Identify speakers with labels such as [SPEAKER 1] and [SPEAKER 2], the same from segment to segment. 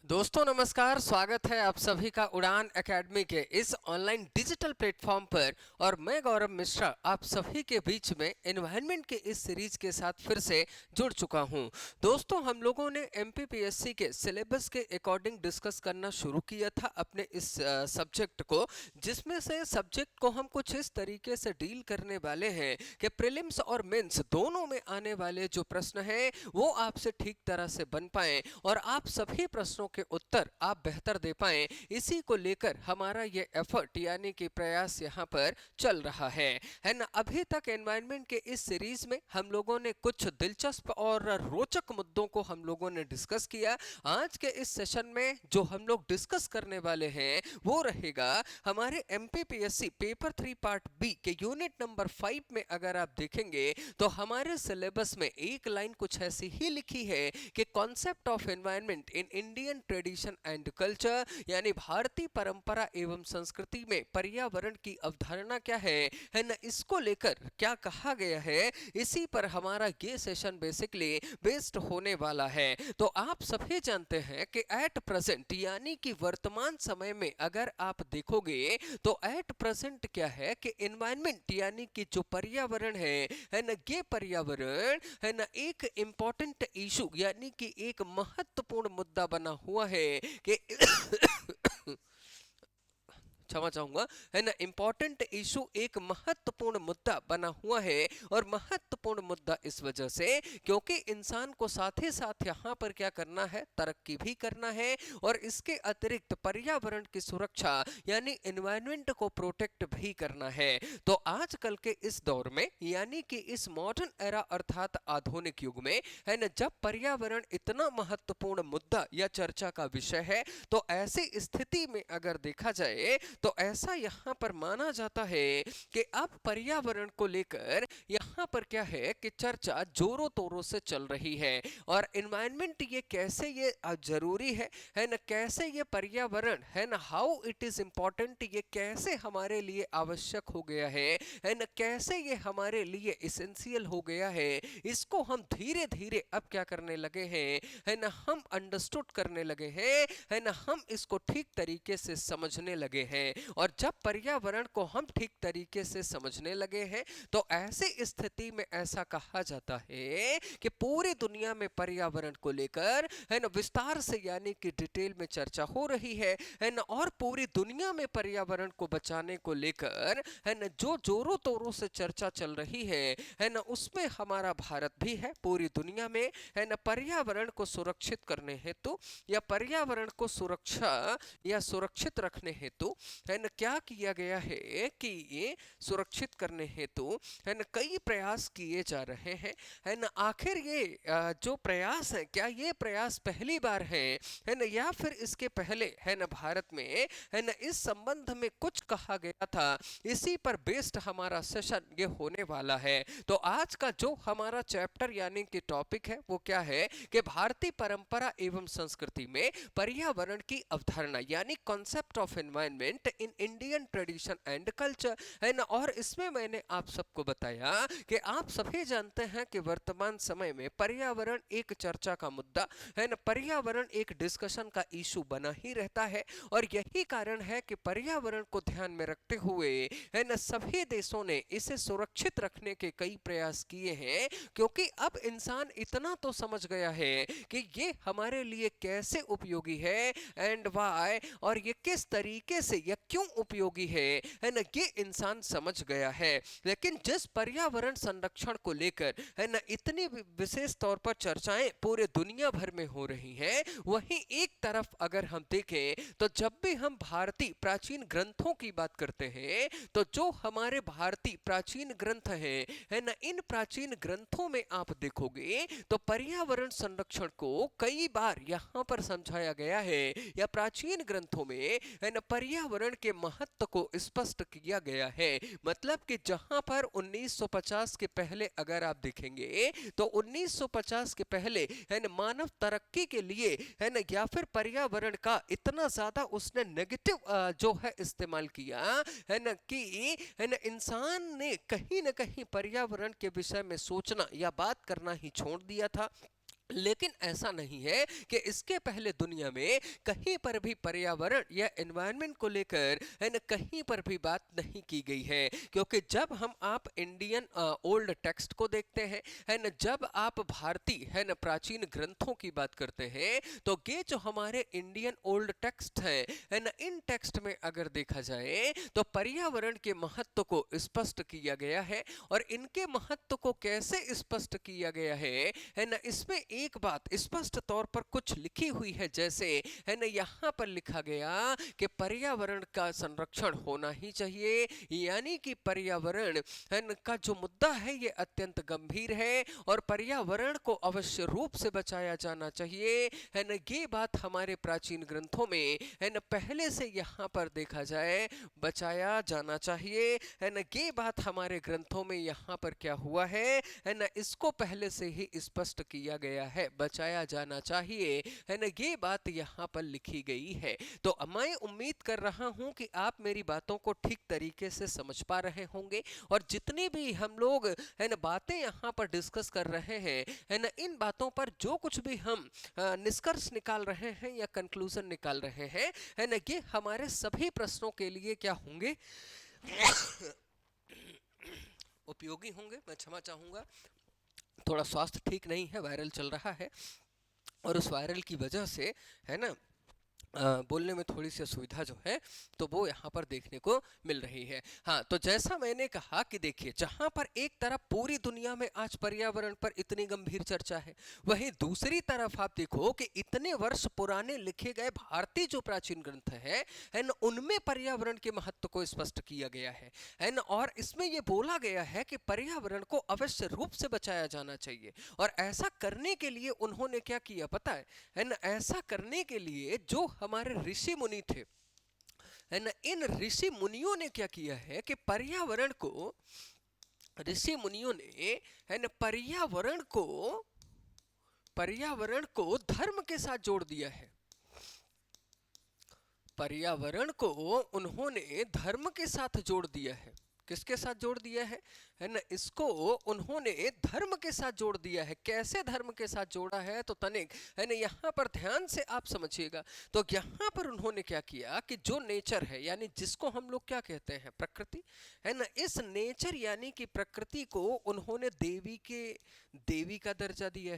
[SPEAKER 1] दोस्तों नमस्कार, स्वागत है आप सभी का उड़ान एकेडमी के इस ऑनलाइन डिजिटल प्लेटफॉर्म पर। और मैं गौरव मिश्रा आप सभी के बीच में एनवायरनमेंट के इस सीरीज के साथ फिर से जुड़ चुका हूं। दोस्तों, हम लोगों ने एमपीपीएससी के सिलेबस के अकॉर्डिंग डिस्कस करना शुरू किया था अपने इस सब्जेक्ट को, जिसमें से सब्जेक्ट को हम कुछ इस तरीके से डील करने वाले हैं कि प्रीलिम्स और मेंस दोनों में आने वाले जो प्रश्न हैं वो आपसे ठीक तरह से बन पाए और आप सभी प्रश्नों के उत्तर आप बेहतर दे पाएं। इसी को लेकर हमारा ये एफर्ट यानी कि प्रयास यहाँ पर चल रहा है ना। अभी तक एनवायरनमेंट के इस सीरीज में हम लोगों ने कुछ दिलचस्प और रोचक मुद्दों को हम लोगों ने डिस्कस किया। आज के इस सेशन में जो हम लोग डिस्कस करने वाले हैं वो रहेगा हमारे एमपीपीएससी पेपर 3 पार्ट बी के यूनिट नंबर 5 में। अगर आप देखेंगे तो हमारे सिलेबस में एक लाइन कुछ ऐसी ही लिखी है कि concept of environment in Indian tradition and culture, यानी भारतीय परंपरा एवं संस्कृति में पर्यावरण की अवधारणा क्या है ना, इसको लेकर क्या कहा गया है, इसी पर हमारा ये सेशन बेसिकली बेस्ड होने वाला है। तो आप सभी जानते हैं कि एट प्रेजेंट यानी कि वर्तमान समय में अगर आप देखोगे तो एट प्रेजेंट क्या है कि एनवायरनमेंट यानी कि जो पर्यावरण है ना, ये पर्यावरण है ना एक इंपॉर्टेंट इशू यानी कि एक महत्वपूर्ण मुद्दा बना हुआ है कि क्षमा चाहूंगा, है ना, इंपॉर्टेंट इशू एक महत्वपूर्ण मुद्दा बना हुआ है। और महत्वपूर्ण मुद्दा इस वजह से क्योंकि इंसान को साथ ही साथ यहाँ पर क्या करना है, तरक्की भी करना है और इसके अतिरिक्त पर्यावरण की सुरक्षा यानी एनवायरनमेंट को प्रोटेक्ट भी करना है। तो आजकल के इस दौर में यानी कि इस मॉडर्न एरा अर्थात आधुनिक युग में, है ना, जब पर्यावरण इतना महत्वपूर्ण मुद्दा या चर्चा का विषय है, तो ऐसी स्थिति में अगर देखा जाए तो ऐसा यहाँ पर माना जाता है कि अब पर्यावरण को लेकर यहाँ पर क्या है कि चर्चा जोरों तोरों से चल रही है। और एनवायरनमेंट ये कैसे ये जरूरी है ना, कैसे ये पर्यावरण है ना, हाउ इट इज इम्पोर्टेंट, ये कैसे हमारे लिए आवश्यक हो गया है ना, कैसे ये हमारे लिए इसेंशियल हो गया है, इसको हम धीरे धीरे अब क्या करने लगे हैं, है ना, हम अंडरस्टूड करने लगे हैं, है ना, हम इसको ठीक तरीके से समझने लगे हैं। और जब पर्यावरण को हम ठीक तरीके से समझने लगे हैं तो ऐसी स्थिति में ऐसा कहा जाता है कि पूरी दुनिया में पर्यावरण को लेकर, है ना, विस्तार से यानी कि डिटेल में चर्चा हो रही है ना। और पूरी दुनिया में पर्यावरण को बचाने को लेकर, है ना, जो जोरों तोरों से चर्चा चल रही है ना, उसमें हमारा भारत भी है पूरी दुनिया में, है ना। पर्यावरण को सुरक्षित करने हेतु या पर्यावरण को सुरक्षा या सुरक्षित रखने हेतु, है ना, क्या किया गया है कि ये सुरक्षित करने हेतु, है ना, कई प्रयास किए जा रहे हैं, है ना। आखिर ये जो प्रयास है, क्या ये प्रयास पहली बार है ना, या फिर इसके पहले, है ना, भारत में, है ना, इस संबंध में कुछ कहा गया था, इसी पर बेस्ड हमारा सेशन ये होने वाला है। तो आज का जो हमारा चैप्टर यानी कि टॉपिक है वो क्या है कि भारतीय परंपरा एवं संस्कृति में पर्यावरण की अवधारणा यानी concept of environment in Indian tradition and culture, है ना। और इसमें मैंने आप सबको बताया कि आप सभी जानते हैं कि वर्तमान समय में पर्यावरण एक चर्चा का मुद्दा, है ना, पर्यावरण एक डिस्कशन का इशू बना ही रहता है। और यही कारण है कि पर्यावरण को ध्यान में रखते हुए, है ना, सभी देशों ने इसे सुरक्षित रखने के कई प्रयास किए हैं, क्योंकि अब इंसान इतना तो समझ गया है कि ये हमारे लिए कैसे उपयोगी है एंड वाई, और ये किस तरीके से या क्यों उपयोगी है ना, ये इंसान समझ गया है। लेकिन जिस पर्यावरण संरक्षण को लेकर, है ना, इतनी विशेष तौर पर चर्चाएं पूरे दुनिया भर में हो रही हैं, वहीं एक तरफ अगर हम देखें तो जब भी हम भारतीय प्राचीन ग्रंथों की बात करते हैं तो जो हमारे भारतीय प्राचीन ग्रंथ हैं, है ना, इन प्राचीन ग्रंथों में आप देखोगे तो पर्यावरण संरक्षण को कई बार यहाँ पर समझाया गया है, या प्राचीन ग्रंथों में, है ना, पर्यावरण के महत्व को स्पष्ट किया गया है। मतलब कि जहां पर 1950 के पहले अगर आप देखेंगे तो 1950 के पहले, है ना, मानव तरक्की के लिए, है ना, या फिर पर्यावरण का इतना ज्यादा उसने नेगेटिव जो है इस्तेमाल किया, है ना, कि, है ना, इंसान ने कहीं ना कहीं पर्यावरण के विषय में सोचना या बात करना ही छोड़ दिया था। लेकिन ऐसा नहीं है कि इसके पहले दुनिया में कहीं पर भी पर्यावरण या एनवायरनमेंट को लेकर है ना कहीं पर भी बात नहीं की गई है। क्योंकि जब हम आप इंडियन ओल्ड टेक्स्ट को देखते हैं, है ना, जब आप भारतीय है ना प्राचीन ग्रंथों की बात करते हैं, तो ये जो हमारे इंडियन ओल्ड टेक्स्ट है ना, इन टेक्स्ट में अगर देखा जाए तो पर्यावरण के महत्व को स्पष्ट किया गया है। और इनके महत्व को कैसे स्पष्ट किया गया है ना, इसमें एक बात स्पष्ट तौर पर कुछ लिखी हुई है, जैसे है ना यहाँ पर लिखा गया कि पर्यावरण का संरक्षण होना ही चाहिए, यानी कि पर्यावरण है ना का जो मुद्दा है ये अत्यंत गंभीर है और पर्यावरण को अवश्य रूप से बचाया जाना चाहिए, है ना। ये बात हमारे प्राचीन ग्रंथों में है ना पहले से यहाँ पर देखा जाए बचाया जाना चाहिए, है ना। ये बात हमारे ग्रंथों में यहाँ पर क्या हुआ है ना, इसको पहले से ही स्पष्ट किया गया है, बचाया जाना चाहिए, है ना। ये बात यहाँ पर लिखी गई है। तो मैं उम्मीद कर रहा हूँ कि आप मेरी बातों को ठीक तरीके से समझ पा रहे होंगे और जितनी भी हम लोग है ना बातें यहाँ पर डिस्कस कर रहे हैं, है ना, इन बातों पर जो कुछ भी हम निष्कर्ष निकाल रहे हैं या कंक्लूजन निकाल रहे हैं, है ना, ये हमारे सभी प्रश्नों के लिए क्या होंगे उपयोगी होंगे। मैं क्षमा चाहूंगा, थोड़ा स्वास्थ्य ठीक नहीं है, वायरल चल रहा है और उस वायरल की वजह से है ना बोलने में थोड़ी सी असुविधा जो है तो वो यहाँ पर देखने को मिल रही है। हाँ, तो जैसा मैंने कहा कि देखिए जहाँ पर एक तरफ पूरी दुनिया में आज पर्यावरण पर इतनी गंभीर चर्चा है, वहीं दूसरी तरफ आप देखो कि इतने वर्ष पुराने लिखे गए भारतीय जो प्राचीन ग्रंथ है ना, उनमें पर्यावरण के महत्व को स्पष्ट किया गया है ना। और इसमें ये बोला गया है कि पर्यावरण को अवश्य रूप से बचाया जाना चाहिए। और ऐसा करने के लिए उन्होंने क्या किया पता है ना, ऐसा करने के लिए जो हमारे ऋषि मुनि थे, है ना, इन ऋषि मुनियों ने क्या किया है कि पर्यावरण को, ऋषि मुनियों ने है ना पर्यावरण को धर्म के साथ जोड़ दिया है। पर्यावरण को उन्होंने धर्म के साथ जोड़ दिया है। किसके साथ जोड़ दिया है ना, इसको उन्होंने धर्म के साथ जोड़ दिया है। कैसे धर्म के साथ जोड़ा है तो तनिक है ना यहाँ पर ध्यान से आप समझिएगा। तो यहाँ पर उन्होंने क्या किया कि जो नेचर है यानी जिसको हम लोग क्या कहते हैं प्रकृति, है ना, इस नेचर यानी कि प्रकृति को उन्होंने देवी का दर्जा दिया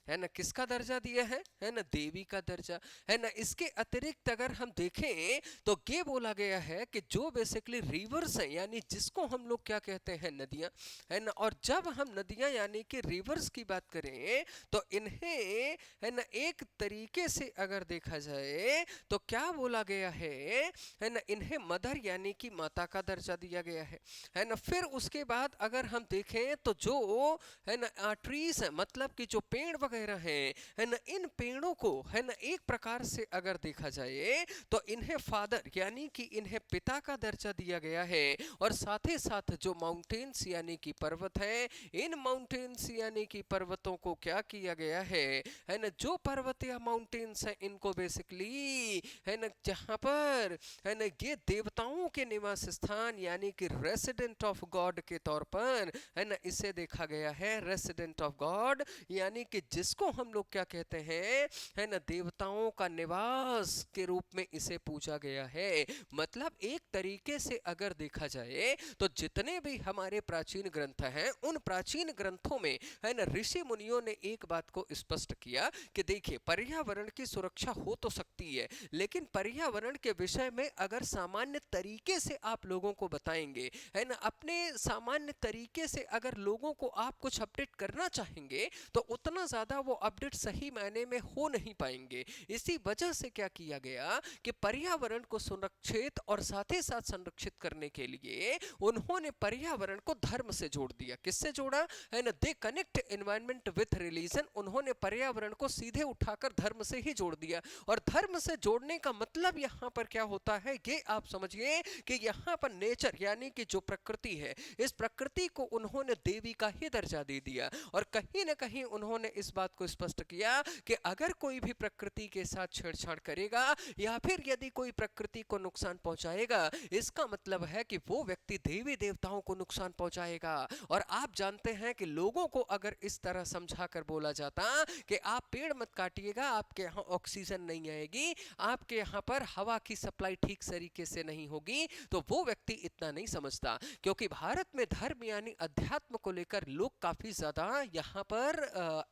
[SPEAKER 1] है ना। किसका दर्जा दिया है ना, देवी का दर्जा, है ना। इसके अतिरिक्त अगर हम देखें तो ये बोला गया है कि जो बेसिकली रिवर्स हैं यानी जिसको हम लोग क्या कहते हैं नदियां, है ना, और जब हम नदियां यानी कि रिवर्स की बात करें तो इन्हें है ना एक तरीके से अगर देखा जाए तो क्या बोला गया है ना, इन्हें मदर यानी कि माता का दर्जा दिया गया है ना। फिर उसके बाद अगर हम देखें तो जो है ना ट्रीज है मतलब कि जो पेड़ वगैरह है ना, इन पेड़ों को है ना एक प्रकार से अगर देखा जाए तो इन्हें फादर यानी कि इन्हें पिता का दर्जा दिया गया है। और साथ ही साथ जो माउंटेन्स यानी कि पर्वत है, इन माउंटेन्स यानी कि पर्वतों को क्या किया गया है ना, जो पर्वत या माउंटेन्स है इनको बेसिकली है ना जहां पर है ना ये देवताओं के निवास स्थान यानी कि रेसिडेंट ऑफ गॉड के तौर पर है ना इसे देखा गया है। रेसिडेंट ऑफ गॉड यानी कि जिसको हम लोग क्या कहते हैं है ना देवताओं का निवास के रूप में इसे पूजा गया है। मतलब एक तरीके से अगर देखा जाए तो जितने भी हमारे प्राचीन ग्रंथ हैं उन प्राचीन ग्रंथों में है ना ऋषि मुनियों ने एक बात को स्पष्ट किया कि देखिए पर्यावरण की सुरक्षा हो तो सकती है, लेकिन पर्यावरण के विषय में अगर सामान्य तरीके से आप लोगों को बताएंगे है ना, अपने सामान्य तरीके से अगर लोगों को आप कुछ अपडेट करना चाहेंगे तो उतना ज्यादा वो अपडेट सही मायने में हो नहीं पाएंगे। इसी वजह से क्या किया गया कि पर्यावरण को सुरक्षित और साथ ही साथ संरक्षित करने के लिए उन्होंने पर्यावरण को धर्म से जोड़ दिया। किससे जोड़ा है ना, they connect environment with religion. उन्होंने पर्यावरण को सीधे उठाकर धर्म से ही जोड़ दिया। और धर्म से जोड़ने का मतलब यहां पर क्या होता है ये आप समझिए कि यहां पर नेचर यानी कि जो प्रकृति है, इस प्रकृति को उन्होंने देवी का ही दर्जा दे दिया। और कहीं ना कहीं उन्होंने इस बात को स्पष्ट किया कि अगर कोई भी प्रकृति के साथ छेड़छाड़ करेगा या फिर यदि कोई प्रकृति को नुकसान पहुंचाएगा, इसका मतलब है कि वो व्यक्ति देवी देवताओं को नुकसान पहुंचाएगा। और आप जानते हैं कि लोगों को अगर इस तरह समझा कर बोला जाता कि आप पेड़ मत काटिएगा, आपके यहाँ ऑक्सीजन नहीं आएगी, आपके यहाँ पर हवा की सप्लाई ठीक तरीके से नहीं होगी, तो वो व्यक्ति इतना नहीं समझता। क्योंकि भारत में धर्म यानी अध्यात्म को लेकर लोग काफी ज्यादा यहाँ पर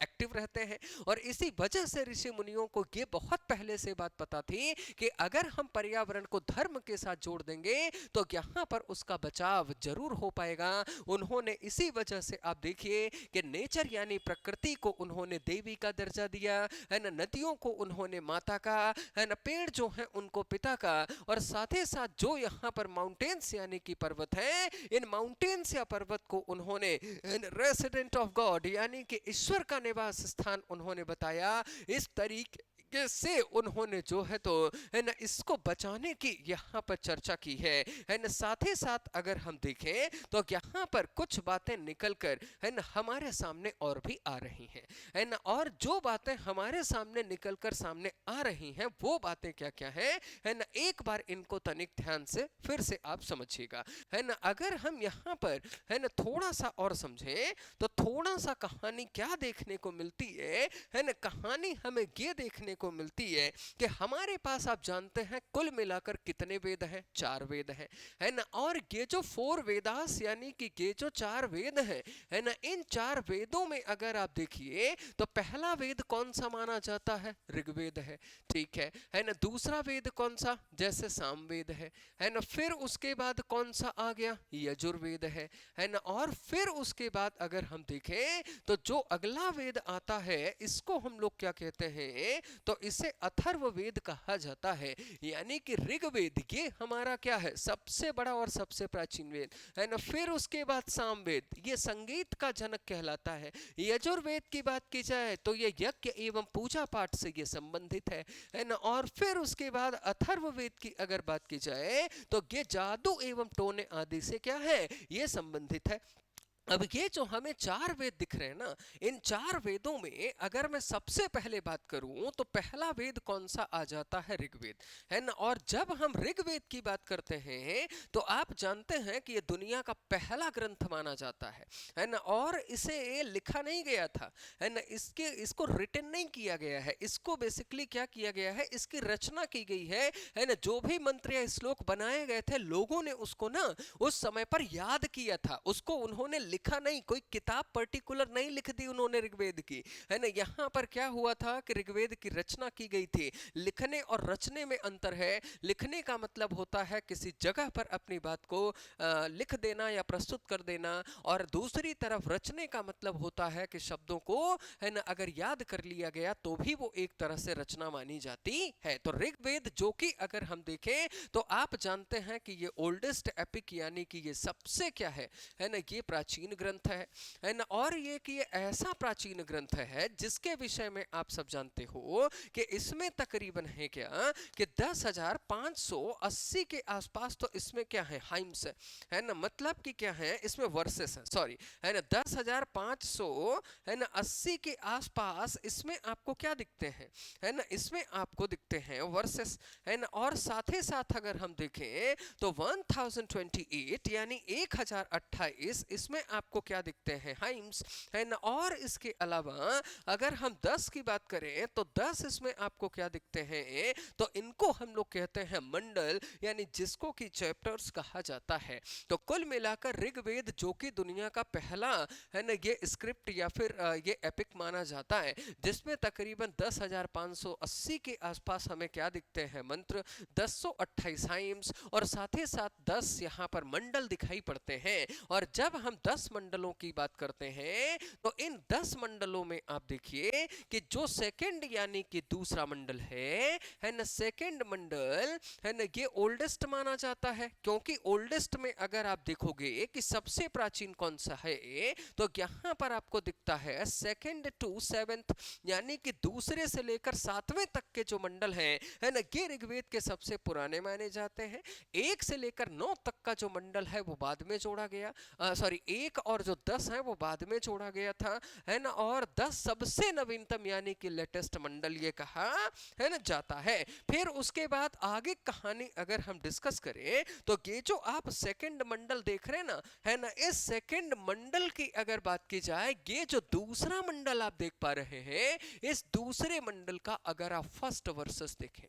[SPEAKER 1] एक्टिव रहते हैं, और इसी वजह से ऋषि मुनियों को ये बहुत पहले से बात पता थी कि अगर हम पर्यावरण को धर्म के साथ जोड़ देंगे तो यहाँ पर उसका बचाव जरूर हो पाएगा। उन्होंने इसी वजह से आप देखिए कि नेचर यानी प्रकृति को उन्होंने देवी का दर्जा दिया है ना, नदियों को उन्होंने माता का, है ना, पेड़ जो हैं उनको पिता का, और साथ ही साथ जो यहाँ पर माउंटेन्स यानी कि पर्वत हैं, इन माउंटेन्स या पर्वत को उन्होंने रेसिडेंट ऑफ गॉड यानी कि ईश्वर का निवास स्थान उन्होंने बताया। इस तरीके से उन्होंने जो है तो है ना इसको बचाने की यहाँ पर चर्चा की है ना। साथ ही साथ अगर हम देखें तो यहाँ पर कुछ बातें निकलकर है ना हमारे सामने और भी आ रही हैं, है ना, और जो बातें हमारे सामने निकलकर सामने आ रही हैं वो बातें क्या क्या है ना, एक बार इनको तनिक ध्यान से फिर से आप समझिएगा, है ना। अगर हम यहाँ पर है ना थोड़ा सा और समझें तो थोड़ा सा कहानी क्या देखने को मिलती है ना, कहानी हमें ये देखने को मिलती है कि हमारे पास आप जानते हैं कुल मिलाकर कितने वेद हैं, 4 वेद हैं, है ना। और ये जो 4 वेदास यानी कि ये जो 4 वेद हैं, है ना, इन 4 वेदों में अगर आप देखिए तो पहला वेद कौन सा माना जाता है, ऋग्वेद है, ठीक है ना। दूसरा वेद कौन सा, जैसे सामवेद है ना। फिर उसके बाद कौन सा आ गया, यजुर्वेद है ना। और फिर उसके बाद अगर हम देखें तो जो अगला वेद आता है इसको हम लोग क्या कहते हैं, तो इसे अथर्ववेद कहा जाता है, यानी कि ऋग्वेद ये हमारा क्या है, सबसे बड़ा और सबसे प्राचीन वेद है ना। फिर उसके बाद सामवेद, ये संगीत का जनक कहलाता है। यजुर्वेद की बात की जाए तो ये यज्ञ एवं पूजा पाठ से ये संबंधित है ना। और फिर उसके बाद अथर्ववेद की अगर बात की जाए तो ये जादू एवं टोने आदि से क्या है, ये संबंधित है। अब ये जो हमें 4 वेद दिख रहे हैं ना, इन 4 वेदों में अगर मैं सबसे पहले बात करूं तो पहला वेद कौन सा आ जाता है, ऋग्वेद, है ना। और जब हम ऋग्वेद की बात करते हैं तो आप जानते हैं कि ये दुनिया का पहला ग्रंथ माना जाता है ना। और इसे लिखा नहीं गया था, है ना, इसको रिटन नहीं किया गया है, इसको बेसिकली क्या किया गया है, इसकी रचना की गई है ना। जो भी मंत्र या श्लोक बनाए गए थे लोगों ने उसको ना उस समय पर याद किया था, उसको उन्होंने लिखा नहीं, कोई किताब पर्टिकुलर नहीं लिख दी उन्होंने ऋग्वेद की, है ना। यहाँ पर क्या हुआ था कि ऋग्वेद की रचना की गई थी। लिखने और रचने में अंतर है। लिखने का मतलब होता है किसी जगह पर अपनी बात को लिख देना या प्रस्तुत कर देना, और दूसरी तरफ रचने का मतलब होता है कि शब्दों को है ना अगर याद कर लिया गया तो भी वो एक तरह से रचना मानी जाती है। तो ऋग्वेद जो कि अगर हम देखें तो आप जानते हैं कि ये ओल्डेस्ट एपिक यानी कि ये सबसे क्या है ना, ये प्राचीन ग्रंथ है ना। और ये कि ये ऐसा प्राचीन ग्रंथ है जिसके विषय में आप सब जानते हो कि इसमें तकरीबन है क्या कि 10,580 के आसपास तो इसमें क्या है, हाइम्स है ना, मतलब कि क्या है इसमें वर्सेस है, सॉरी, है ना। 10,500 है ना 80 के आसपास इसमें आपको क्या दिखते हैं, है ना, इसमें आपको दिखते हैं वर्सेस, है ना। और साथ ही साथ अगर हम देखें तो 1028 यानी 1028 इसमें आपको क्या दिखते हैं, हाइम्स, है ना। और इसके अलावा अगर हम 10 की बात करें तो 10 इसमें आपको क्या दिखते हैं, तो इनको हम लोग कहते हैं मंडल, यानी जिसको कि चैप्टर्स कहा जाता है। तो कुल मिलाकर ऋग्वेद जो कि दुनिया का पहला है ना ये स्क्रिप्ट या फिर ये एपिक माना जाता है, जिसमें तकरीबन 10,580 के आसपास हमें क्या दिखते हैं, मंत्र, 1028 हाइम्स, और साथ ही साथ 10 यहाँ पर मंडल दिखाई पड़ते हैं। और जब हम 10 मंडलों की बात करते हैं तो इन 10 मंडलों में आप देखिए कि जो सेकंड यानी कि दूसरा मंडल है ना, सेकंड मंडल है ना, ये ओल्डेस्ट माना जाता है, क्योंकि ओल्डेस्ट में अगर आप देखोगे कि सबसे प्राचीन कौन सा है तो यहाँ पर आपको दिखता है सेकंड टू सेवेंथ, यानी कि दूसरे से लेकर 7वें तक के जो मंडल हैं है ना, ये ऋग्वेद के सबसे पुराने माने जाते हैं। 1 से लेकर 9 तक का जो मंडल है वो बाद में जोड़ा गया, सॉरी 1 1 और जो 10 है वो बाद में जोड़ा गया था, है ना, और 10 सबसे नवीनतम यानी कि लेटेस्ट मंडल ये कहा, है ना, जाता है। फिर उसके बाद आगे कहानी अगर हम डिस्कस करें तो ये जो आप सेकंड मंडल देख रहे हैं ना, है ना, इस सेकंड मंडल की अगर बात की जाए, ये जो दूसरा मंडल आप देख पा रहे हैं, इस दूसरे मंडल का अगर आप फर्स्ट वर्सेस देखें,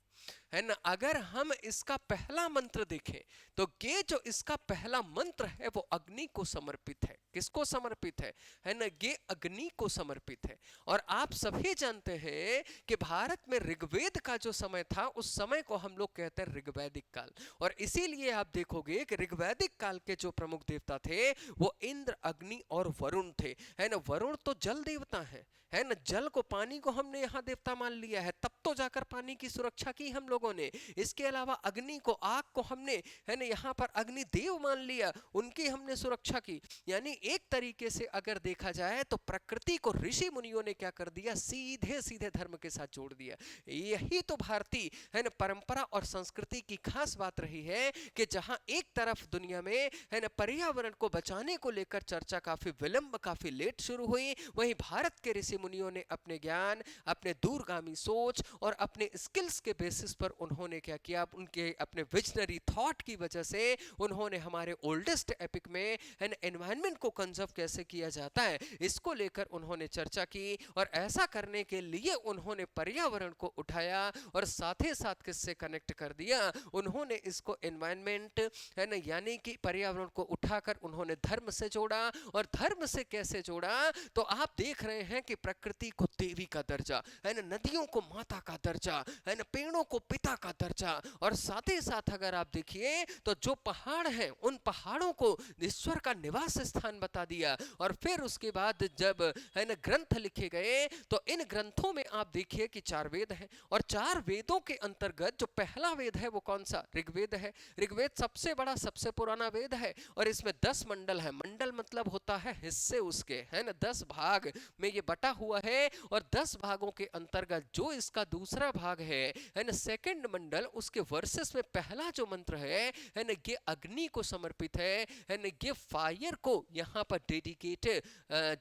[SPEAKER 1] है ना, अगर हम इसका पहला मंत्र देखें तो ये जो इसका पहला मंत्र है वो अग्नि को समर्पित है। किसको समर्पित है ना, ये अग्नि को समर्पित है। और आप सभी जानते हैं कि भारत में ऋग्वेद का जो समय था उस समय को हम लोग कहते हैं ऋग्वैदिक काल। और इसीलिए आप देखोगे कि ऋग्वैदिक काल के जो प्रमुख देवता थे वो इंद्र, अग्नि और वरुण थे, है ना। वरुण तो जल देवता है ना, जल को, पानी को हमने यहाँ देवता मान लिया है, तब तो जाकर पानी की सुरक्षा की हम लोगों ने। इसके अलावा अग्नि को, आग को हमने, है ना, यहाँ पर अग्नि देव मान लिया, उनकी हमने सुरक्षा की। यानी एक तरीके से अगर देखा जाए तो प्रकृति को ऋषि मुनियों ने क्या कर दिया, सीधे सीधे धर्म के साथ जोड़ दिया। यही तो भारतीय, है ना, परंपरा और संस्कृति की खास बात रही है कि जहां एक तरफ दुनिया में, है ना, पर्यावरण को बचाने को लेकर चर्चा काफी विलंब, काफी लेट शुरू हुई, वहीं भारत के ऋषि मुनियों ने अपने ज्ञान, अपने दूरगामी सोच और अपने स्किल्स के बेसिस पर उन्होंने क्या किया, उनके अपने विजनरी थॉट की वजह से उन्होंने हमारे ओल्डेस्ट एपिक में, है ना, एनवायरनमेंट को कंजर्व कैसे किया जाता है इसको लेकर उन्होंने चर्चा की। और ऐसा करने के लिए उन्होंने पर्यावरण को उठाया और साथ ही साथ किससे कनेक्ट कर दिया, उन्होंने इसको एनवायरनमेंट, है ना, यानी कि पर्यावरण को उठाकर उन्होंने धर्म से जोड़ा। और धर्म से कैसे जोड़ा, तो आप देख रहे हैं कि प्रकृति को देवी का दर्जा, है ना, नदियों को माता का दर्जा, है ना, पेड़ों को पिता का दर्जा। और साथ ही साथ अगर आप देखिए तो जो पहाड़ हैं उन पहाड़ों को ईश्वर का निवास स्थान बता दिया। और फिर उसके बाद जब, है ना, ग्रंथ लिखे गए तो इन ग्रंथों में आप देखिए कि 4 वेद हैं, और 4 वेदों के अंतर्गत जो पहला वेद है वो कौन सा, ऋग्वेद है। ऋग्वेद सबसे बड़ा, सबसे पुराना वेद है, और इसमें 10 मंडल है। मंडल मतलब होता है हिस्से उसके, है ना, 10 भाग में ये बटा हुआ है। और 10 भागों के अंतर्गत जो इसका दूसरा भाग है ना, सेकंड मंडल, उसके वर्सेस में पहला जो मंत्र है ना, ये अग्नि को समर्पित है ना, ये फायर को यहाँ पर डेडिकेट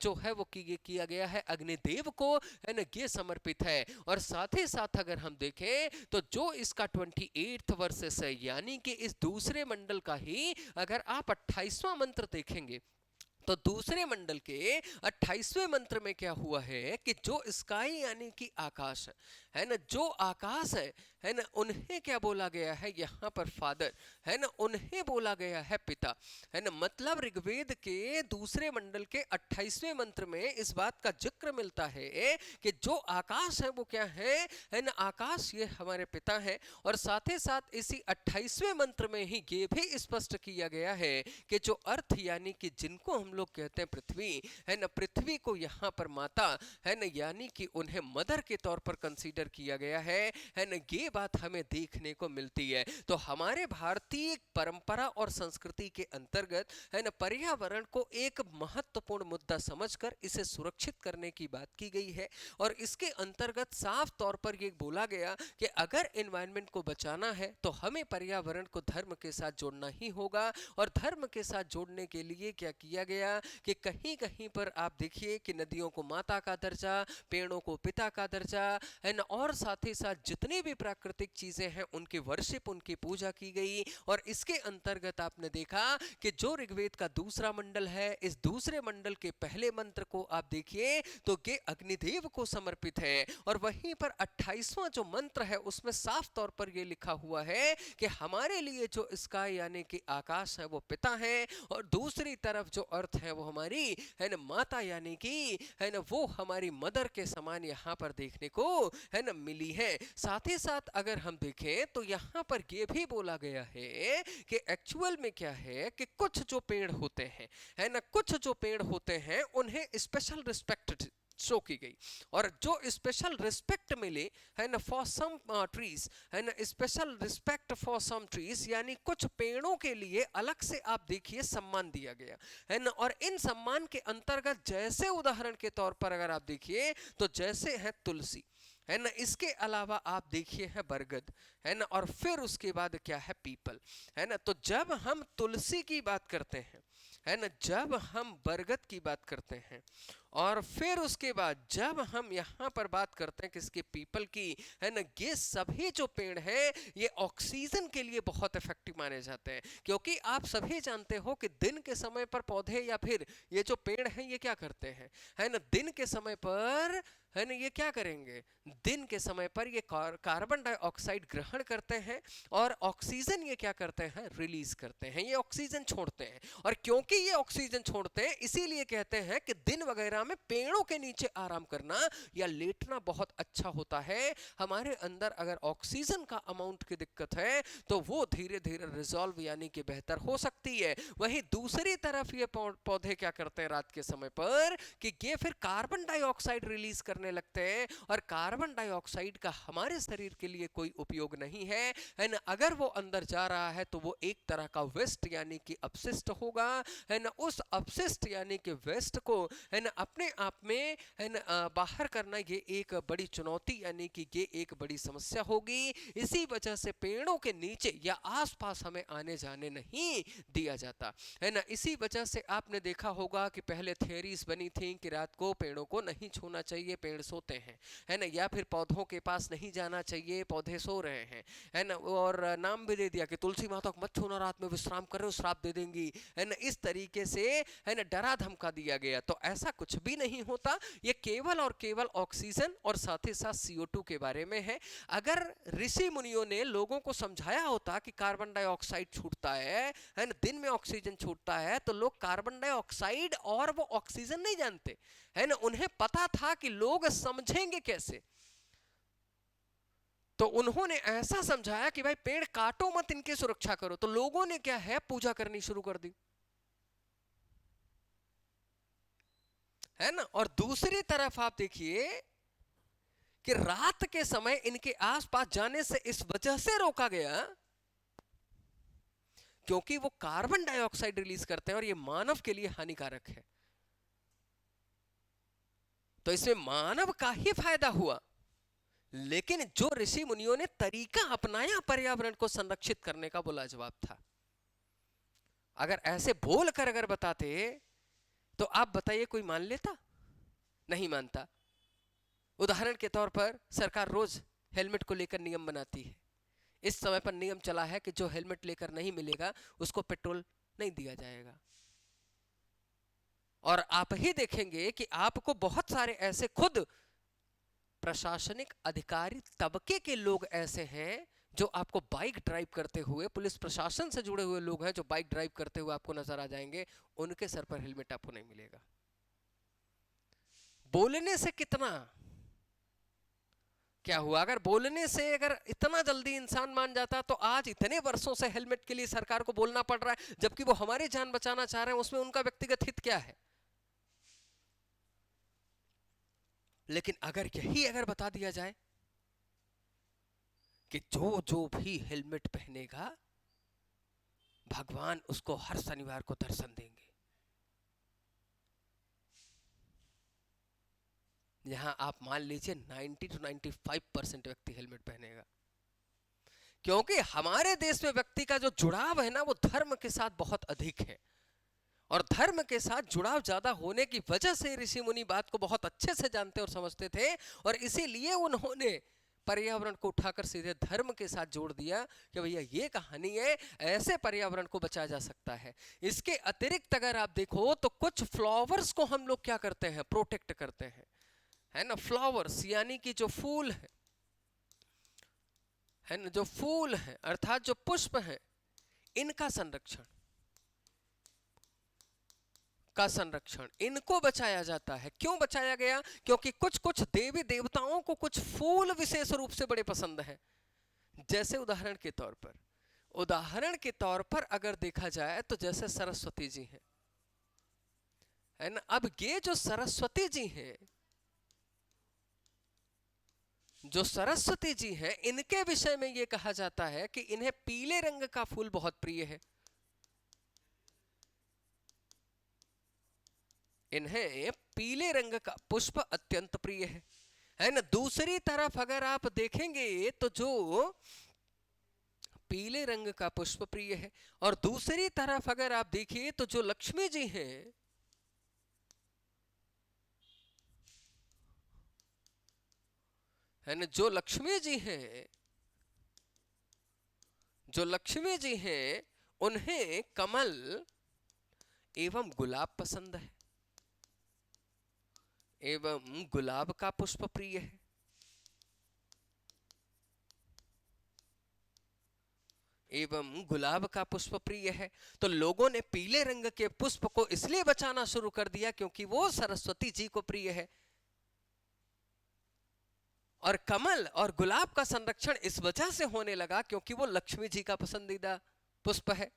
[SPEAKER 1] जो है वो किया गया है, अग्निदेव को, है ना, ये समर्पित है। और साथ ही साथ अगर हम देखें तो जो इसका 28th वर्सेस है, यानी कि इस दूसरे मंडल का ही अगर आप 28वां मंत्र देखेंगे तो दूसरे मंडल के 28वें मंत्र में क्या हुआ है कि जो स्काई यानी कि आकाश है ना, जो आकाश है ना, उन्हें क्या बोला गया है यहाँ पर फादर, है ना, उन्हें बोला गया है पिता, है ना। मतलब ऋग्वेद के दूसरे मंडल के 28वें मंत्र में इस बात का जिक्र मिलता है कि जो आकाश है वो क्या है ना, आकाश ये हमारे पिता है। और साथ ही साथ इसी 28वें मंत्र में ही ये भी स्पष्ट किया गया है कि जो अर्थ यानी कि जिनको हम लोग कहते हैं पृथ्वी, है ना, पृथ्वी को यहाँ पर माता, है ना, यानी कि उन्हें मदर के तौर पर कंसीडर किया गया है ना, ये बात हमें देखने को मिलती है। तो हमारे भारतीय परंपरा और संस्कृति के अंतर्गत, है ना, पर्यावरण को एक महत्वपूर्ण मुद्दा समझकर इसे सुरक्षित करने की बात की गई है। और इसके अंतर्गत साफ तौर पर यह बोला गया कि अगर एनवायरनमेंट को बचाना है तो हमें पर्यावरण को धर्म के साथ जोड़ना ही होगा। और धर्म के साथ जोड़ने के लिए क्या किया गया कि कहीं कहीं पर आप देखिए कि नदियों को माता का दर्जा, पेड़ों को पिता का दर्जा, है ना, और साथ ही साथ जितनी भी प्राकृतिक चीजें हैं उनकी वर्शिप, उनकी पूजा की गई। और इसके अंतर्गत आपने देखा कि जो ऋग्वेद का दूसरा मंडल है, इस दूसरे मंडल के पहले मंत्र को आप देखिए तो ये अग्निदेव को समर्पित है। और वहीं पर 28वां जो मंत्र है उसमें साफ तौर पर यह लिखा हुआ है कि हमारे लिए जो स्काई यानी कि आकाश है वो पिता है, और दूसरी तरफ जो अर्थ है वो हमारी, है ना, माता यानी कि, है ना, वो हमारी मदर के समान यहाँ पर देखने को, है ना, मिली है। साथ ही साथ अगर हम देखें तो यहाँ पर यह भी बोला गया है कि एक्चुअल में क्या है कि कुछ जो पेड़ होते हैं, है ना, कुछ जो पेड़ होते हैं उन्हें स्पेशल रिस्पेक्ट शो की गई। और जो स्पेशल रिस्पेक्ट मिले, है ना, फॉर सम ट्रीज, है ना, special respect for some trees, यानी कुछ पेड़ों के लिए अलग से आप देखिए सम्मान दिया गया, है ना। और इन सम्मान के अंतर्गत जैसे उदाहरण के तौर पर अगर आप देखिए तो जैसे है तुलसी, है ना, इसके अलावा आप देखिए है बरगद, है ना, और फिर उसके बाद क्या है पीपल, है ना। तो जब हम तुलसी की बात करते हैं, है ना, जब हम बरगद की बात करते हैं और फिर उसके बाद जब हम यहाँ पर बात करते हैं किसके, पीपल की, है ना, ये सभी जो पेड़ हैं ये ऑक्सीजन के लिए बहुत इफेक्टिव माने जाते हैं, क्योंकि आप सभी जानते हो कि दिन के समय पर पौधे या फिर ये जो पेड़ हैं ये क्या करते हैं, है ना, दिन के समय पर, है ना, ये क्या करेंगे, दिन के समय पर ये कार्बन डाइऑक्साइड ग्रहण करते हैं और ऑक्सीजन ये क्या करते हैं, रिलीज करते हैं, ये ऑक्सीजन छोड़ते हैं। और क्योंकि ये ऑक्सीजन छोड़ते हैं इसीलिए कहते हैं कि दिन वगैरह में पेड़ों के नीचे आराम करना या लेटना बहुत अच्छा होता है। हमारे अंदर अगर ऑक्सीजन का अमाउंट की दिक्कत है तो वो धीरे धीरे रिजॉल्व यानी कि बेहतर हो सकती है। वहीं दूसरी तरफ ये पौधे क्या करते हैं रात के समय पर कि ये फिर कार्बन डाइऑक्साइड रिलीज करने लगते हैं, और कार्बन डाइऑक्साइड का हमारे शरीर के लिए कोई उपयोग नहीं है ना। अगर वो अंदर जा रहा है तो वो एक तरह का वेस्ट यानी कि अपशिष्ट होगा, है ना। उस अपशिष्ट यानी कि वेस्ट को, है ना, अपने आप में, है ना, बाहर करना ये एक बड़ी चुनौती यानी कि ये एक बड़ी समस्या होगी। इसी वजह से पेड़ों के नीचे या आसपास हमें आने जाने नहीं दिया जाता, है ना। इसी वजह से आपने देखा होगा कि पहले थियरीज बनी थी कि रात को पेड़ों को नहीं छूना चाहिए, पेड़ सोते हैं, है ना, या फिर पौधों के पास नहीं जाना चाहिए, पौधे सो रहे हैं, है ना। और नाम भी दे दिया कि तुलसी माता को मत छूना, रात में विश्राम कर रहे हो श्राप दे देंगी, है ना। इस तरीके से, है ना, डरा धमका दिया गया। तो ऐसा कुछ भी नहीं होता, ये केवल और केवल ऑक्सीजन और साथ ही साथ CO2 के बारे में है। अगर ऋषि मुनियों ने लोगों को समझाया होता कि कार्बन डाइऑक्साइड छूटता है ना, दिन में ऑक्सीजन छूटता है, तो लोग कार्बन डाइऑक्साइड और वो ऑक्सीजन नहीं जानते, है ना। उन्हें पता था कि लोग समझेंगे कैसे, तो उन्होंने ऐसा समझाया कि भाई पेड़ काटो मत, इनकी सुरक्षा करो। तो लोगों ने क्या है, पूजा करनी शुरू कर दी, है ना। और दूसरी तरफ आप देखिए कि रात के समय इनके आसपास जाने से इस वजह से रोका गया क्योंकि वो कार्बन डाइऑक्साइड रिलीज करते हैं और ये मानव के लिए हानिकारक है। तो इसमें मानव का ही फायदा हुआ, लेकिन जो ऋषि मुनियों ने तरीका अपनाया पर्यावरण को संरक्षित करने का वो लाजवाब था। अगर ऐसे बोल कर अगर बताते तो आप बताइए कोई मान लेता? नहीं मानता। उदाहरण के तौर पर सरकार रोज हेलमेट को लेकर नियम बनाती है। इस समय पर नियम चला है कि जो हेलमेट लेकर नहीं मिलेगा उसको पेट्रोल नहीं दिया जाएगा। और आप ही देखेंगे कि आपको बहुत सारे ऐसे खुद प्रशासनिक अधिकारी तबके के लोग ऐसे हैं जो आपको बाइक ड्राइव करते हुए, पुलिस प्रशासन से जुड़े हुए लोग हैं जो बाइक ड्राइव करते हुए आपको नजर आ जाएंगे, उनके सर पर हेलमेट आपको नहीं मिलेगा। बोलने से कितना क्या हुआ? अगर बोलने से अगर इतना जल्दी इंसान मान जाता तो आज इतने वर्षों से हेलमेट के लिए सरकार को बोलना पड़ रहा है, जबकि वो हमारी जान बचाना चाह रहे हैं, उसमें उनका व्यक्तिगत हित क्या है? लेकिन अगर यही अगर बता दिया जाए कि जो जो भी हेलमेट पहनेगा भगवान उसको हर शनिवार को दर्शन देंगे, यहां आप मान लीजिए 90 to 95% व्यक्ति हेलमेट पहनेगा, क्योंकि हमारे देश में व्यक्ति का जो जुड़ाव है ना वो धर्म के साथ बहुत अधिक है। और धर्म के साथ जुड़ाव ज्यादा होने की वजह से ऋषि मुनि बात को बहुत अच्छे से जानते और समझते थे, और इसीलिए उन्होंने पर्यावरण को उठाकर सीधे धर्म के साथ जोड़ दिया कि भैया ये कहानी है, ऐसे पर्यावरण को बचाया जा सकता है। इसके अतिरिक्त अगर आप देखो तो कुछ फ्लावर्स को हम लोग क्या करते हैं, प्रोटेक्ट करते हैं, है ना। फ्लावर्स यानी कि जो फूल है ना, जो फूल है अर्थात जो पुष्प है, इनका संरक्षण इनको बचाया जाता है। क्यों बचाया गया? क्योंकि कुछ कुछ देवी देवताओं को कुछ फूल विशेष रूप से बड़े पसंद हैं। जैसे उदाहरण के तौर पर अगर देखा जाए तो जैसे सरस्वती जी हैं, है ना। अब ये जो सरस्वती जी हैं इनके विषय में ये कहा जाता है कि इन्हें पीले रंग का फूल बहुत प्रिय है, इन्हें पीले रंग का पुष्प अत्यंत प्रिय है ना। दूसरी तरफ अगर आप देखेंगे तो जो पीले रंग का पुष्प प्रिय है। और दूसरी तरफ अगर आप देखिए तो जो लक्ष्मी जी हैं, है ना, जो लक्ष्मी जी हैं, जो लक्ष्मी जी हैं, उन्हें कमल एवं गुलाब पसंद है, एवं गुलाब का पुष्प प्रिय है। एवं गुलाब का पुष्प प्रिय है। तो लोगों ने पीले रंग के पुष्प को इसलिए बचाना शुरू कर दिया क्योंकि वो सरस्वती जी को प्रिय है। और कमल और गुलाब का संरक्षण इस वजह से होने लगा क्योंकि वो लक्ष्मी जी का पसंदीदा पुष्प है।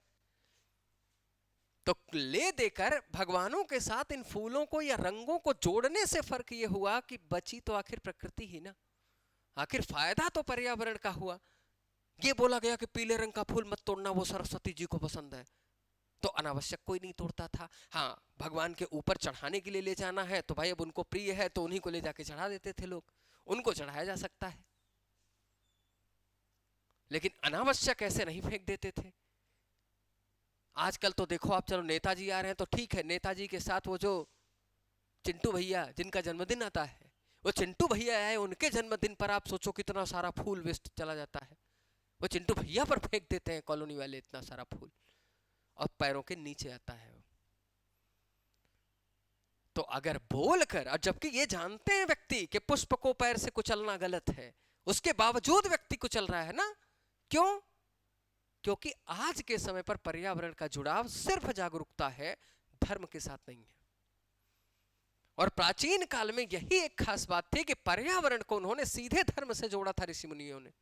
[SPEAKER 1] तो ले देकर भगवानों के साथ इन फूलों को या रंगों को जोड़ने से फर्क ये हुआ कि बची तो आखिर प्रकृति ही ना, आखिर फायदा तो पर्यावरण का हुआ। ये बोला गया कि पीले रंग का फूल मत तोड़ना, वो सरस्वती जी को पसंद है, तो अनावश्यक कोई नहीं तोड़ता था। हाँ, भगवान के ऊपर चढ़ाने के लिए ले जाना है तो भाई अब उनको प्रिय है तो उन्हीं को ले जाके चढ़ा देते थे लोग, उनको चढ़ाया जा सकता है, लेकिन अनावश्यक ऐसे नहीं फेंक देते थे। आजकल तो देखो आप, चलो नेताजी आ रहे हैं तो ठीक है, नेताजी के साथ वो जो चिंटू भैया जिनका जन्मदिन आता है, वो चिंटू भैया आए, उनके जन्मदिन पर आप सोचो कितना सारा फूल वेस्ट चला जाता है। वो चिंटू भैया पर फेंक देते हैं कॉलोनी वाले इतना सारा फूल, और पैरों के नीचे आता है। तो अगर बोलकर, और जबकि ये जानते हैं व्यक्ति कि पुष्प को पैर से कुचलना गलत है, उसके बावजूद व्यक्ति कुचल रहा है ना, क्यों? क्योंकि आज के समय पर पर्यावरण का जुड़ाव सिर्फ जागरूकता है, धर्म के साथ नहीं है। और प्राचीन काल में यही एक खास बात थी कि पर्यावरण को उन्होंने सीधे धर्म से जोड़ा था ऋषि मुनियों ने।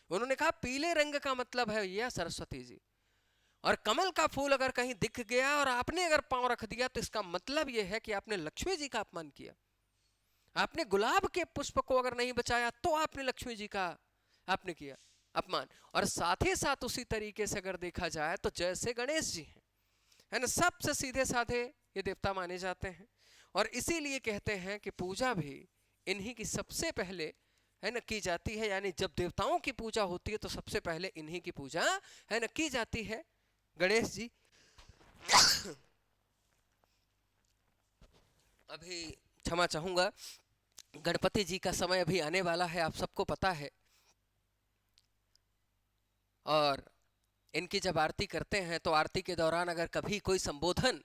[SPEAKER 1] उन्होंने कहा पीले रंग का मतलब है यह सरस्वती जी, और कमल का फूल अगर कहीं दिख गया और आपने अगर पांव रख दिया तो इसका मतलब यह है कि आपने लक्ष्मी जी का अपमान किया। आपने गुलाब के पुष्प को अगर नहीं बचाया तो आपने लक्ष्मी जी का आपने किया अपमान। और साथ ही साथ उसी तरीके से अगर देखा जाए तो जैसे गणेश जी हैं, है ना, सबसे सीधे साधे ये देवता माने जाते हैं, और इसीलिए कहते हैं कि पूजा भी इन्हीं की सबसे पहले, है ना, की जाती है। यानी जब देवताओं की पूजा होती है तो सबसे पहले इन्हीं की पूजा, है ना, की जाती है, गणेश जी। अभी क्षमा चाहूंगा, गणपति जी का समय अभी आने वाला है, आप सबको पता है। और इनकी जब आरती करते हैं तो आरती के दौरान अगर कभी कोई संबोधन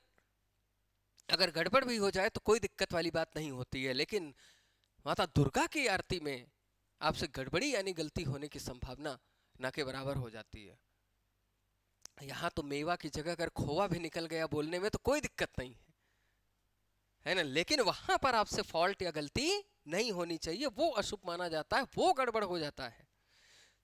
[SPEAKER 1] अगर गड़बड़ भी हो जाए तो कोई दिक्कत वाली बात नहीं होती है, लेकिन माता दुर्गा की आरती में आपसे गड़बड़ी यानी गलती होने की संभावना ना के बराबर हो जाती है। यहाँ तो मेवा की जगह अगर खोवा भी निकल गया बोलने में तो कोई दिक्कत नहीं है ना, लेकिन वहां पर आपसे फॉल्ट या गलती नहीं होनी चाहिए, वो अशुभ माना जाता है, वो गड़बड़ हो जाता है।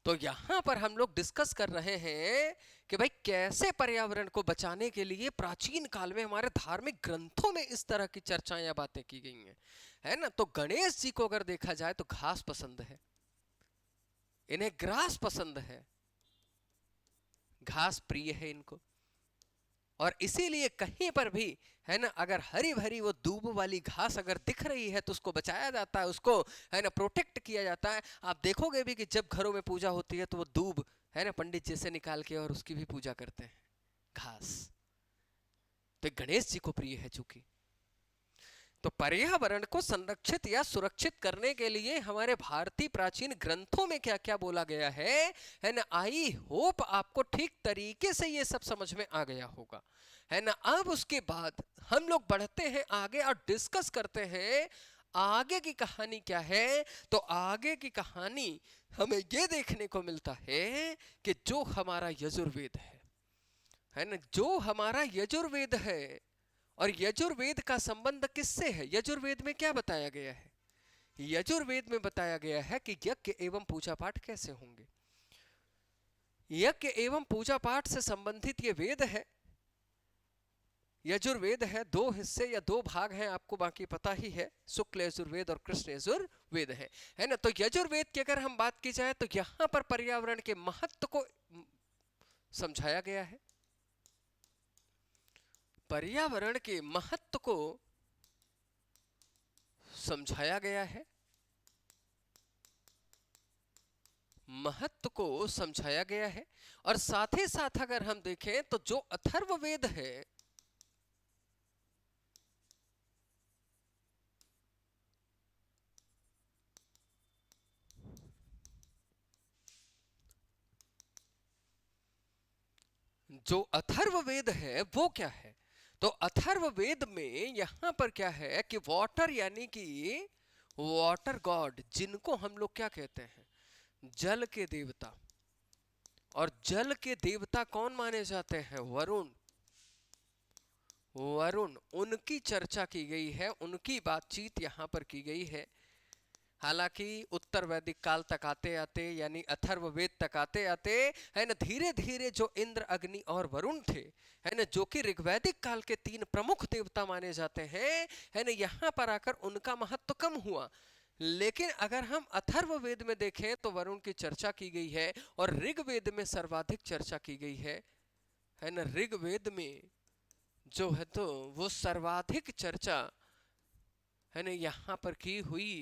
[SPEAKER 1] तो यहां पर हम लोग डिस्कस कर रहे हैं कि भाई कैसे पर्यावरण को बचाने के लिए प्राचीन काल में हमारे धार्मिक ग्रंथों में इस तरह की चर्चाएं या बातें की गई हैं, है ना। तो गणेश जी को अगर देखा जाए तो घास पसंद है, इन्हें ग्रास पसंद है, घास प्रिय है इनको। और इसीलिए कहीं पर भी, है ना, अगर हरी भरी वो दूब वाली घास अगर दिख रही है तो उसको बचाया जाता है, उसको, है ना, प्रोटेक्ट किया जाता है। आप देखोगे भी कि जब घरों में पूजा होती है तो वो दूब, है ना, पंडित जी से निकाल के और उसकी भी पूजा करते हैं, घास। तो गणेश जी को प्रिय है चूंकि। तो पर्यावरण को संरक्षित या सुरक्षित करने के लिए हमारे भारतीय प्राचीन ग्रंथों में क्या क्या बोला गया है ना। आई होप आपको ठीक तरीके से ये सब समझ में आ गया होगा, है ना। अब उसके बाद हम लोग बढ़ते हैं आगे और डिस्कस करते हैं आगे की कहानी क्या है। तो आगे की कहानी हमें ये देखने को मिलता है कि जो हमारा यजुर्वेद है ना, जो हमारा यजुर्वेद है, और यजुर्वेद का संबंध किससे है? यजुर्वेद में क्या बताया गया है? यजुर्वेद में बताया गया है कि यज्ञ एवं पूजा पाठ कैसे होंगे। यज्ञ एवं पूजा पाठ से संबंधित ये वेद है, यजुर्वेद है। दो हिस्से या दो भाग हैं, आपको बाकी पता ही है, शुक्ल यजुर्वेद और कृष्ण यजुर्वेद है ना। तो यजुर्वेद की अगर हम बात की जाए तो यहां पर पर्यावरण के महत्व को समझाया गया है, पर्यावरण के महत्व को समझाया गया है। महत्व को समझाया गया है। और साथ ही साथ अगर हम देखें तो जो अथर्ववेद है, जो अथर्ववेद है वो क्या है? तो अथर्ववेद में यहां पर क्या है कि वाटर यानी कि वाटर गॉड, जिनको हम लोग क्या कहते हैं, जल के देवता। और जल के देवता कौन माने जाते हैं? वरुण। वरुण, उनकी चर्चा की गई है, उनकी बातचीत यहां पर की गई है। हालांकि उत्तर वैदिक काल तक आते आते यानी अथर्ववेद तक आते आते है ना, धीरे धीरे जो इंद्र, अग्नि और वरुण थे, है ना, जो कि ऋग्वैदिक काल के तीन प्रमुख देवता माने जाते हैं, है ना, यहाँ पर आकर उनका महत्व कम हुआ। लेकिन अगर हम अथर्ववेद में देखें तो वरुण की चर्चा की गई है और ऋग्वेद में सर्वाधिक चर्चा की गई है ना। ऋग्वेद में जो है तो वो सर्वाधिक चर्चा है ना यहाँ पर की हुई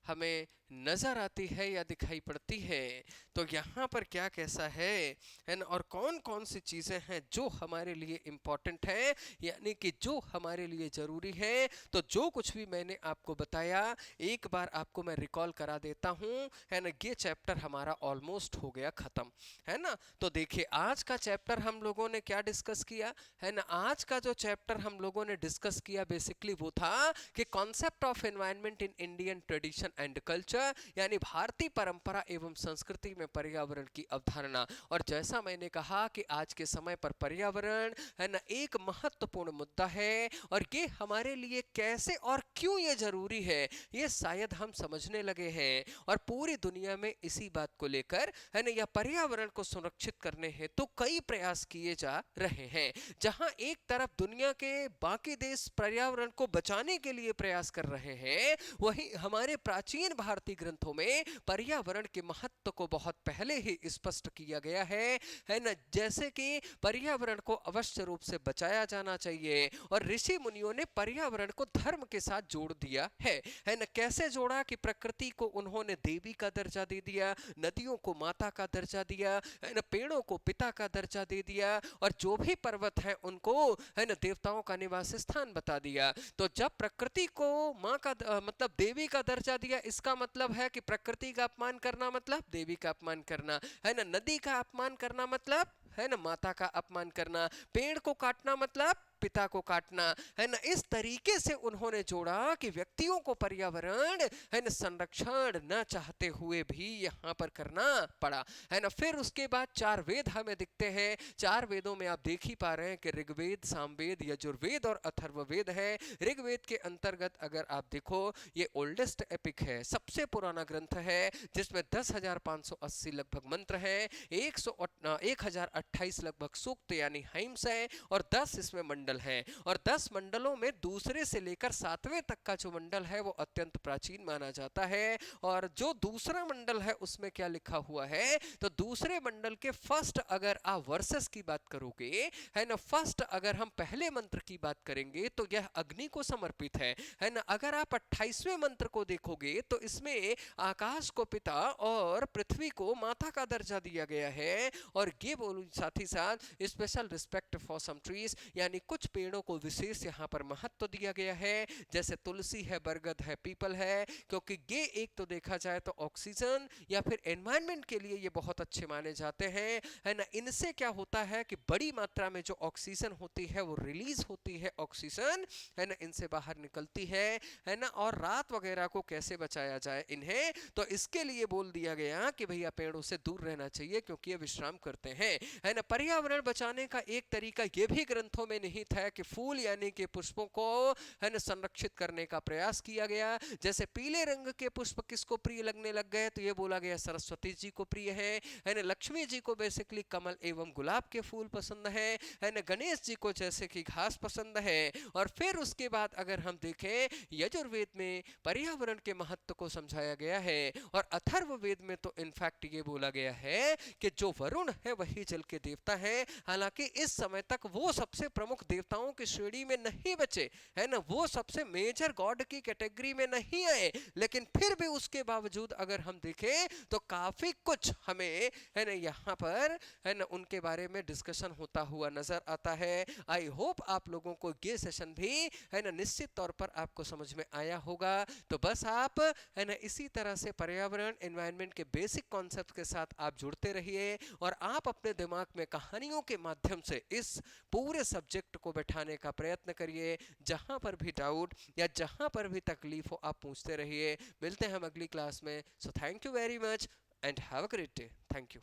[SPEAKER 1] हमें नजर आती है या दिखाई पड़ती है। तो यहाँ पर क्या कैसा है ना, और कौन कौन सी चीजें हैं जो हमारे लिए इंपॉर्टेंट है, यानी कि जो हमारे लिए जरूरी है। तो जो कुछ भी मैंने आपको बताया एक बार आपको मैं रिकॉल करा देता हूँ, है ना। ये चैप्टर हमारा ऑलमोस्ट हो गया खत्म, है ना। तो देखिए आज का चैप्टर हम लोगों ने क्या डिस्कस किया, है ना। आज का जो चैप्टर हम लोगों ने डिस्कस किया बेसिकली वो था कि concept of environment in Indian tradition and culture, यानी भारतीय परंपरा एवं संस्कृति में पर्यावरण की अवधारणा। और जैसा मैंने कहा कि आज के समय पर पर्यावरण है ना एक महत्वपूर्ण मुद्दा है, और ये हमारे लिए कैसे और क्यों ये जरूरी है ये शायद हम समझने लगे हैं। और पूरी दुनिया में इसी बात को लेकर है ना, या पर्यावरण को सुरक्षित करने हेतु तो कई प्रयास किए जा रहे हैं। जहां एक तरफ दुनिया के बाकी देश पर्यावरण को बचाने के लिए प्रयास कर रहे हैं, वहीं हमारे प्राचीन भारतीय ग्रंथों में पर्यावरण के महत्व को बहुत पहले ही स्पष्ट किया गया है ना। जैसे कि पर्यावरण को अवश्य रूप से बचाया जाना चाहिए, और ऋषि मुनियों ने पर्यावरण को धर्म के साथ जोड़ दिया है ना। कैसे जोड़ा कि प्रकृति को उन्होंने देवी का दर्जा दे दिया, नदियों को माता का दर्जा दिया, है ना, पेड़ों को पिता का दर्जा दे दिया, और जो भी पर्वत है उनको है ना देवताओं का निवास स्थान बता दिया। तो जब प्रकृति को माँ का मतलब देवी का दर्जा दिया, इसका मतलब है कि प्रकृति का अपमान करना मतलब देवी का अपमान करना, है ना। नदी का अपमान करना मतलब है ना माता का अपमान करना, पेड़ को काटना मतलब पिता को काटना, है ना। इस तरीके से उन्होंने जोड़ा कि व्यक्तियों को पर्यावरण है ना संरक्षण न चाहते हुए भी यहाँ पर करना पड़ा, है ना। फिर उसके बाद चार वेद हमें दिखते हैं। चार वेदों में आप देख ही पा रहे हैं कि ऋग्वेद, सामवेद, यजुर्वेद और अथर्ववेद है। ऋग्वेद के अंतर्गत अगर आप देखो ये ओल्डेस्ट एपिक है, सबसे पुराना ग्रंथ है, जिसमें 10,580 लगभग मंत्र है, 1028 लगभग सूक्त यानी हाइम्स है, और 10 इसमें मंडल है। और 10 मंडलों में दूसरे से लेकर 7वें तक का जो मंडल है वो अत्यंत प्राचीन माना जाता है। और जो दूसरा मंडल है उसमें क्या लिखा हुआ है, तो दूसरे मंडल के फर्स्ट अगर आप वर्सेस की बात करोगे, है ना, फर्स्ट अगर हम पहले मंत्र की बात करेंगे तो यह अग्नि को समर्पित है ना। अगर आप 28वें मंत्र को देखोगे तो इसमें आकाश को पिता और पृथ्वी को माता का दर्जा दिया गया है। और ये बोलूं साथ ही साथ special respect for some trees, यानी कुछ पेड़ों को विशेष यहाँ पर महत्व दिया गया है, जैसे तुलसी है, बरगद है, पीपल है, क्योंकि ये एक तो देखा जाए तो ऑक्सीजन या फिर एनवायरनमेंट के लिए ये बहुत अच्छे माने जाते हैं, है ना। इनसे क्या होता है कि बड़ी मात्रा में जो ऑक्सीजन होती है वो रिलीज होती है, ऑक्सीजन है ना इनसे बाहर निकलती है ना। और रात वगैरह को कैसे बचाया जाए इन्हें, तो इसके लिए बोल दिया गया कि भैया पेड़ों से दूर रहना चाहिए क्योंकि ये विश्राम करते हैं, है ना। पर्यावरण बचाने का एक तरीका ये भी ग्रंथों में निहित है कि फूल यानी कि पुष्पों को है ना संरक्षित करने का प्रयास किया गया। जैसे पीले रंग के पुष्प किसको प्रिय लगने लग गए, तो ये बोला गया सरस्वती जी को प्रिय है ना। लक्ष्मी जी को बेसिकली कमल एवं गुलाब के फूल पसंद है ना। गणेश जी को जैसे कि घास पसंद है। और फिर उसके बाद अगर हम देखें यजुर्वेद में पर्यावरण के महत्व को समझाया गया है, और अथर्ववेद में तो इनफैक्ट ये बोला गया है कि जो वरुण है वही जल के देवता हैं। हालांकि इस समय तक वो सबसे प्रमुख देवताओं की श्रेणी में नहीं बचे, है ना, वो सबसे मेजर गॉड की कैटेगरी में नहीं आए, लेकिन फिर भी उसके बावजूद अगर हम देखें तो काफी कुछ हमें, है ना, यहाँ पर, है ना, उनके बारे में डिस्कशन होता हुआ नजर आता है। आई होप आप लोगों को ये सेशन भी, है ना, निश्चित तौर पर आपको समझ में आया होगा। तो बस आप, है ना, इसी तरह से पर्यावरण एनवायरनमेंट के बेसिक कॉन्सेप्ट के साथ आप जुड़ते रहिए और आप अपने दिमाग में कहानियों के माध्यम से इस पूरे सब्जेक्ट को बैठाने का प्रयत्न करिए। जहां पर भी डाउट या जहां पर भी तकलीफ हो आप पूछते रहिए। मिलते हैं हम अगली क्लास में। So thank you very much and have a great day. Thank you.